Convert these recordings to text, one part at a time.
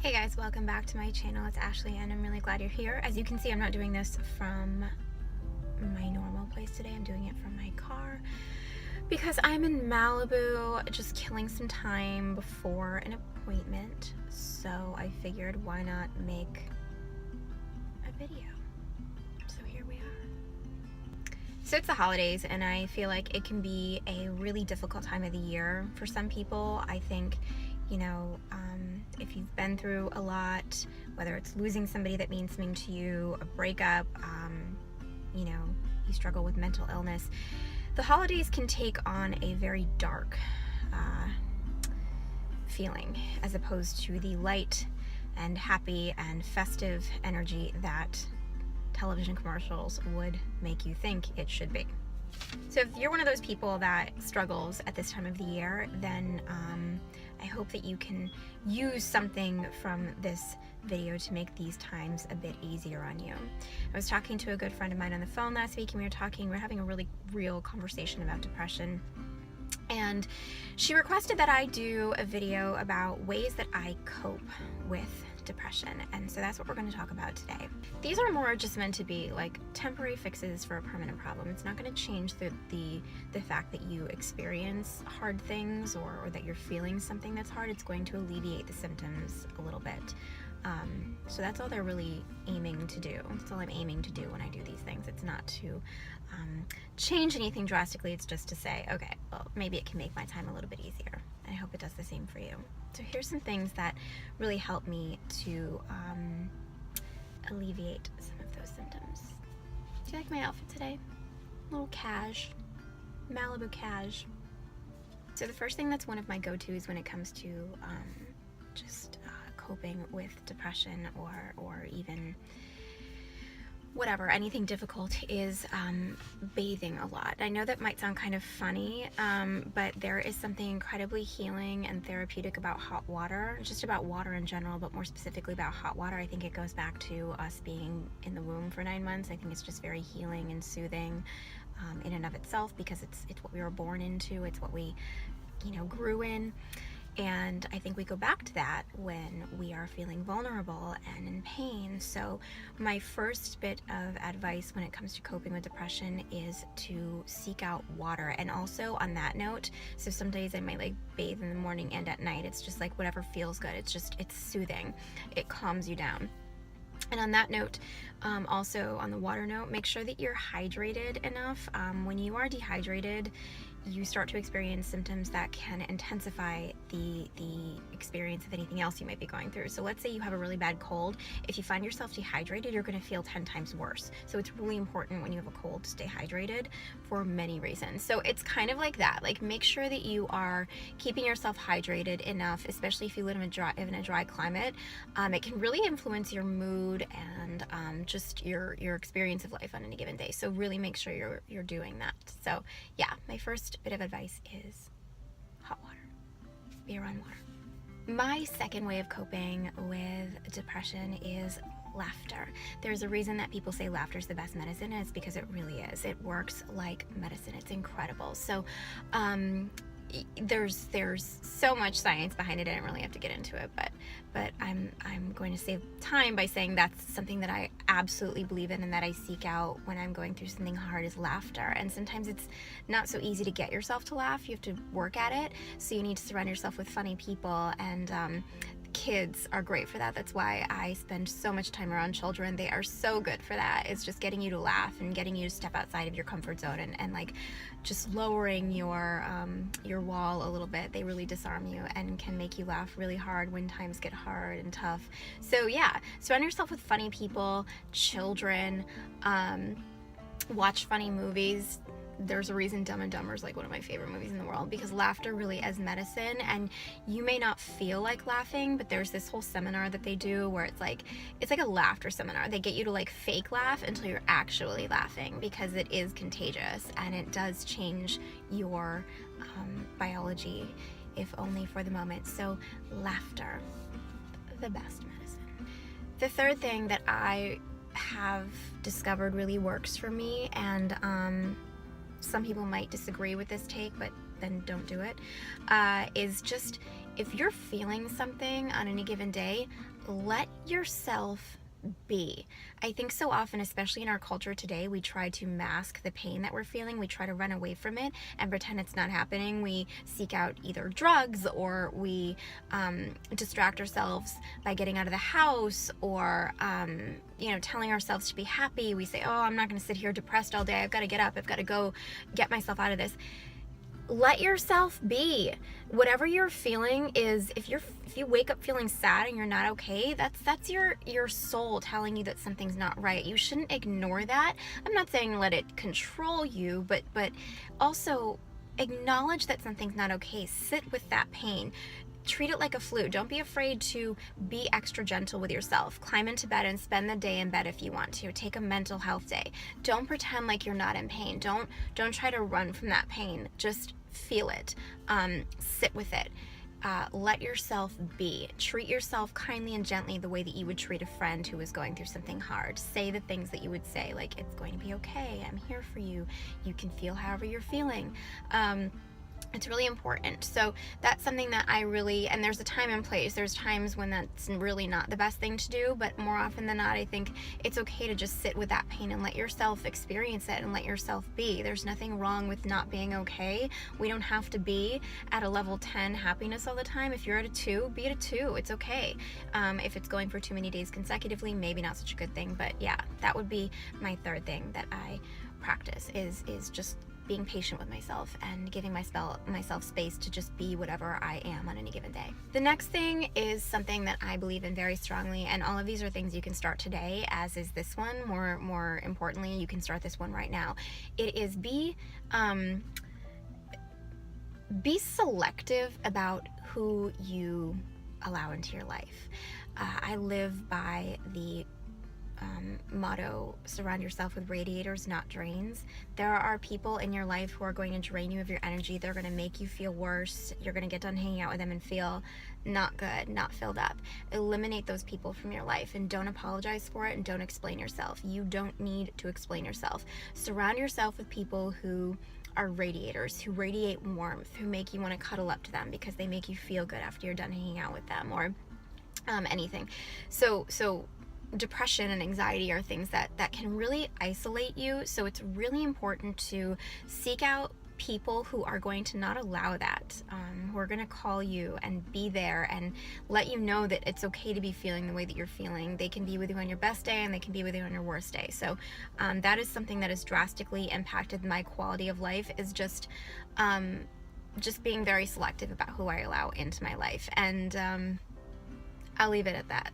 Hey guys, welcome back to my channel. It's Ashley and I'm really glad you're here. As you can see, I'm not doing this from my normal place today. I'm doing it from my car because I'm in Malibu just killing some time before an appointment. So I figured why not make a video. So here we are. So it's the holidays and I feel like it can be a really difficult time of the year for some people. I think if you've been through a lot, whether it's losing somebody that means something to you, a breakup, you struggle with mental illness, the holidays can take on a very dark feeling as opposed to the light and happy and festive energy that television commercials would make you think it should be. So if you're one of those people that struggles at this time of the year, then I hope that you can use something from this video to make these times a bit easier on you. I was talking to a good friend of mine on the phone last week and we were having a really real conversation about depression. And she requested that I do a video about ways that I cope with depression, and so that's what we're going to talk about today. These are more just meant to be like temporary fixes for a permanent problem. It's not going to change the fact that you experience hard things or that you're feeling something that's hard. It's going to alleviate the symptoms a little bit. So that's all they're really aiming to do. That's all I'm aiming to do when I do these things. It's not to change anything drastically. It's just to say, okay, well, maybe it can make my time a little bit easier. And I hope it does the same for you. So here's some things that really help me to alleviate some of those symptoms. Do you like my outfit today? A little cash, Malibu cash. So the first thing that's one of my go-tos when it comes to coping with depression or even whatever, anything difficult, is bathing a lot. I know that might sound kind of funny, but there is something incredibly healing and therapeutic about hot water, just about water in general, but more specifically about hot water. I think it goes back to us being in the womb for 9 months. I think it's just very healing and soothing in and of itself, because it's what we were born into. It's what we grew in. And I think we go back to that when we are feeling vulnerable and in pain. So my first bit of advice when it comes to coping with depression is to seek out water. And also on that note, so some days I might bathe in the morning and at night. It's just whatever feels good. It's soothing. It calms you down. And on that note, also on the water note, make sure that you're hydrated enough. When you are dehydrated, you start to experience symptoms that can intensify the experience of anything else you might be going through. So let's say you have a really bad cold. If you find yourself dehydrated, you're going to feel 10 times worse. So it's really important when you have a cold to stay hydrated for many reasons. So it's kind of like that. Make sure that you are keeping yourself hydrated enough, especially if you live in a dry climate. It can really influence your mood and just your experience of life on any given day. So really make sure you're doing that. So yeah, my first bit of advice is hot water. Be around water. My second way of coping with depression is laughter. There's a reason that people say laughter is the best medicine, and it's because it really is. It works like medicine. It's incredible. So there's so much science behind it. I don't really have to get into it, but I'm going to save time by saying that's something that I absolutely believe in and that I seek out when I'm going through something hard, is laughter. And sometimes it's not so easy to get yourself to laugh. You have to work at it. So you need to surround yourself with funny people, and kids are great for that. That's why I spend so much time around children. They are so good for that. It's just getting you to laugh and getting you to step outside of your comfort zone and just lowering your wall a little bit. They really disarm you and can make you laugh really hard when times get hard and tough. So yeah, surround yourself with funny people, children, watch funny movies. There's a reason Dumb and Dumber is one of my favorite movies in the world, because laughter really is medicine. And you may not feel like laughing, but there's this whole seminar that they do where it's like a laughter seminar. They get you to fake laugh until you're actually laughing, because it is contagious and it does change your biology, if only for the moment. So laughter, the best medicine. The third thing that I have discovered really works for me, and some people might disagree with this take, but then don't do it, is just if you're feeling something on any given day, let yourself be. I think so often, especially in our culture today, we try to mask the pain that we're feeling. We try to run away from it and pretend it's not happening. We seek out either drugs, or we distract ourselves by getting out of the house, or telling ourselves to be happy. We say, oh, I'm not going to sit here depressed all day. I've got to get up. I've got to go get myself out of this. Let yourself be. Whatever you're feeling is, if you wake up feeling sad and you're not okay, that's your soul telling you that something's not right. You shouldn't ignore that. I'm not saying let it control you, but also acknowledge that something's not okay. Sit with that pain. Treat it like a flu. Don't be afraid to be extra gentle with yourself. Climb into bed and spend the day in bed if you want to. Take a mental health day. Don't pretend like you're not in pain. Don't try to run from that pain. Just feel it. Sit with it. Let yourself be. Treat yourself kindly and gently, the way that you would treat a friend who is going through something hard. Say the things that you would say, like, it's going to be okay. I'm here for you. You can feel however you're feeling. It's really important. So that's something that I really, and there's a time and place. There's times when that's really not the best thing to do, but more often than not, I think it's okay to just sit with that pain and let yourself experience it and let yourself be. There's nothing wrong with not being okay. We don't have to be at a level 10 happiness all the time. If you're at a 2, be at a 2. It's okay. If it's going for too many days consecutively, maybe not such a good thing. But yeah, that would be my third thing that I practice is just being patient with myself and giving myself space to just be whatever I am on any given day. The next thing is something that I believe in very strongly, and all of these are things you can start today, as is this one. More importantly, you can start this one right now. It is be selective about who you allow into your life. I live by the motto, surround yourself with radiators, not drains. There are people in your life who are going to drain you of your energy. They're going to make you feel worse. You're going to get done hanging out with them and feel not good, not filled up. Eliminate those people from your life and don't apologize for it, and don't explain yourself. You don't need to explain yourself. Surround yourself with people who are radiators, who radiate warmth, who make you want to cuddle up to them because they make you feel good after you're done hanging out with them, or anything. So depression and anxiety are things that can really isolate you. So it's really important to seek out people who are going to not allow that, who are going to call you and be there and let you know that it's okay to be feeling the way that you're feeling. They can be with you on your best day and they can be with you on your worst day. So that is something that has drastically impacted my quality of life, is just being very selective about who I allow into my life. And I'll leave it at that.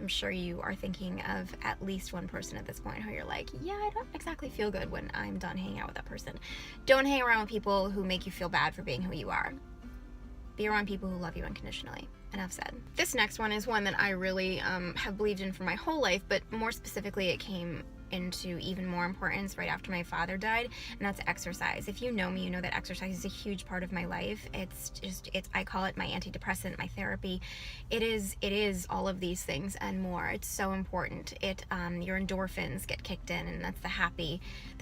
I'm sure you are thinking of at least one person at this point who you're like, yeah, I don't exactly feel good when I'm done hanging out with that person. Don't hang around with people who make you feel bad for being who you are. Be around people who love you unconditionally. Enough said. This next one is one that I really have believed in for my whole life, but more specifically it came into even more importance right after my father died, and that's exercise. If you know me, you know that exercise is a huge part of my life. It's I call it my antidepressant, my therapy. It is all of these things and more. It's so important. Your endorphins get kicked in, and that's the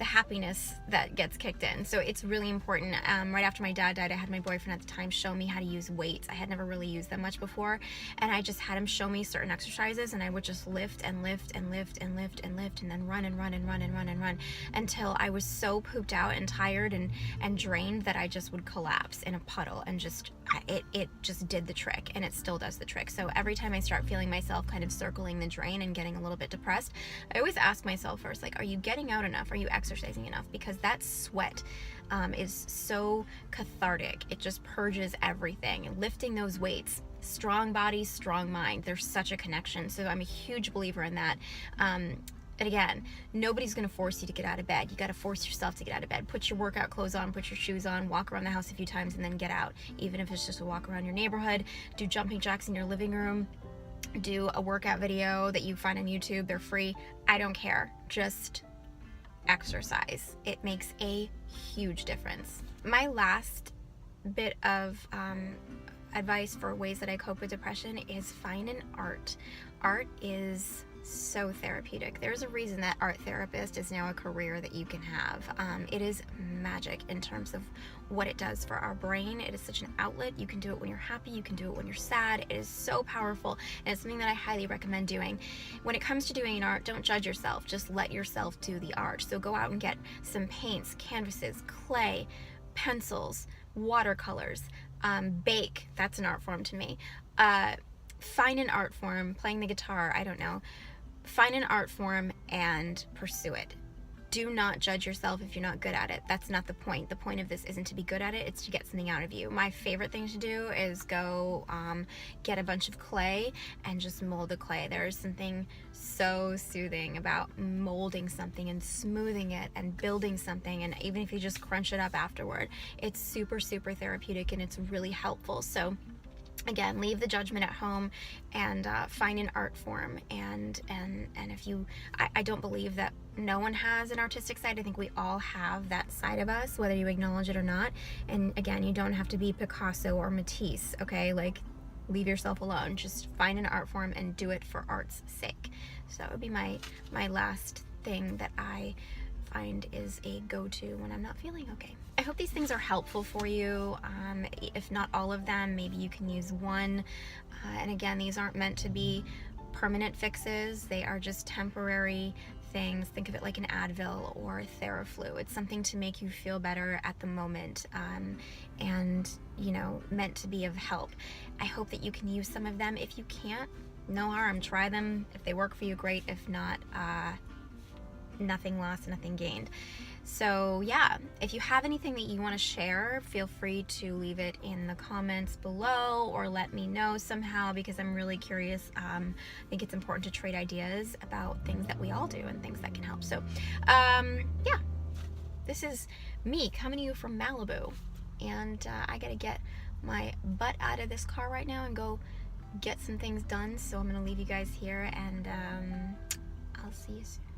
happiness that gets kicked in. So it's really important. Right after my dad died, I had my boyfriend at the time show me how to use weights. I had never really used them much before, and I just had him show me certain exercises, and I would just lift and lift and lift and lift and lift, and then run and run and run and run and run until I was so pooped out and tired and drained that I just would collapse in a puddle, and it just did the trick, and it still does the trick. So every time I start feeling myself kind of circling the drain and getting a little bit depressed, I always ask myself first, like, are you getting out enough? Are you exercising enough? Because that sweat is so cathartic. It just purges everything. And lifting those weights, strong body, strong mind, there's such a connection. So I'm a huge believer in that. And again, nobody's going to force you to get out of bed. You got to force yourself to get out of bed. Put your workout clothes on, put your shoes on, walk around the house a few times, and then get out. Even if it's just a walk around your neighborhood, do jumping jacks in your living room, do a workout video that you find on YouTube. They're free. I don't care. Just exercise. It makes a huge difference. My last bit of advice for ways that I cope with depression is find an art. Art is so therapeutic. There's a reason that art therapist is now a career that you can have. It is magic in terms of what it does for our brain. It is such an outlet. You can do it when you're happy, you can do it when you're sad. It is so powerful, and it's something that I highly recommend doing. When it comes to doing art, don't judge yourself, just let yourself do the art. So go out and get some paints, canvases, clay, pencils, watercolors, bake. That's an art form to me. Find an art form, playing the guitar, I don't know. Find an art form and pursue it. Do not judge yourself if you're not good at it. That's not the point. The point of this isn't to be good at it, it's to get something out of you. My favorite thing to do is go get a bunch of clay and just mold the clay. There is something so soothing about molding something and smoothing it and building something, and even if you just crunch it up afterward, it's super, super therapeutic and it's really helpful. So again, leave the judgment at home and find an art form. And if you, I don't believe that no one has an artistic side. I think we all have that side of us, whether you acknowledge it or not. And again, you don't have to be Picasso or Matisse, okay? Like, leave yourself alone. Just find an art form and do it for art's sake. So that would be my last thing that I find is a go-to when I'm not feeling okay. I hope these things are helpful for you. If not all of them, maybe you can use one. And again, these aren't meant to be permanent fixes. They are just temporary things. Think of it like an Advil or Theraflu. It's something to make you feel better at the moment, and you know, meant to be of help. I hope that you can use some of them. If you can't, no harm. Try them. If they work for you, great. If not, nothing lost, nothing gained. So yeah, if you have anything that you want to share, feel free to leave it in the comments below or let me know somehow, because I'm really curious. I think it's important to trade ideas about things that we all do and things that can help. So yeah, this is me coming to you from Malibu, and I gotta get my butt out of this car right now and go get some things done. So I'm gonna leave you guys here, and I'll see you soon.